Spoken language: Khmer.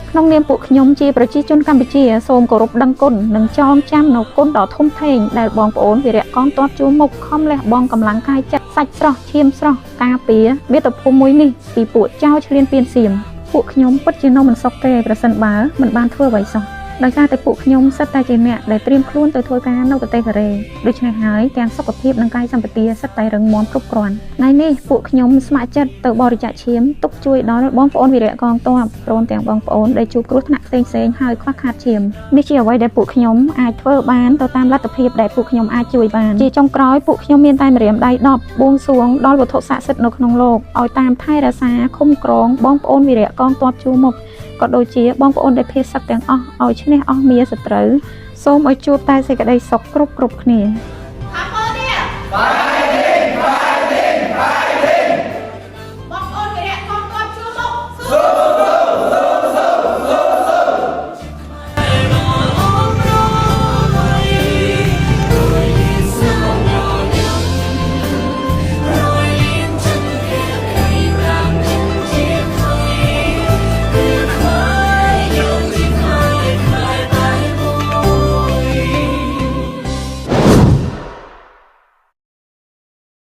ក្នុងនាមពួកខ្ញុំជាប្រជាជនកម្ពុជាសូមគោរពដឹងគុណនិងចងចាំនូវគុណដ៏ធំធេងដែលបងប្អូនវីរៈកងទ័ពជួរមុខខំលះបង់កម្លាំងកាយចិត្តសាច់ស្រស់ឈាមស្រស់ការពារមាតុភូមិមួយនេះពីពួកចៅឈ្លានពានសៀមពួកខ្ញុំពិតជានៅមិនសុខទេប្រសិនបើមិនបានធ្វើអ្វីសោះដោយសារតែពួកខ្ញុំសិតតែជាអ្នកដែលត្រៀមខ្លួនទៅធ្វើការនៅប្រទេសកូរ៉េដូច្នេះហើយទាំងសុខភាពនិងកាយសម្បទាសិតតែរឹងមាំគ្រប់គ្រាន់ថ្ងៃនេះពួកខ្ញុំស្ម័គ្រចិត្តទៅបរិច្ចាគឈាមទុកជួយដល់បងប្អូនវីរៈកងទ័ពព្រមទាំងបងប្អូនដែលជួបគ្រោះថ្នាក់ផ្សេងៗហើយខ្វះខាតឈាមនេះជាអ្វីដែលពួកខ្ញុំអាចធ្វើបានទៅតាមលទ្ធភាពដែលពួកខ្ញុំអាចជួយបានជាចុងក្រោយពួកខ្ញុំមានតែម្រាមដៃ10បួងសួងដល់វត្ថុស័ក្តិសិទ្ធិនៅក្នុងលោកឲ្យតាមថែរក្សាឃុំក្រងបងប្អូនវីរៈកងទ័ពជួរមុខក៏ដូចជាបងប្អូនដែលភេទសឹកទាំងអស់ឲ្យឈ្នះអស់មារសត្រូវសូមឲ្យជួបតែសេចក្តីសុខគ្រប់គ្នា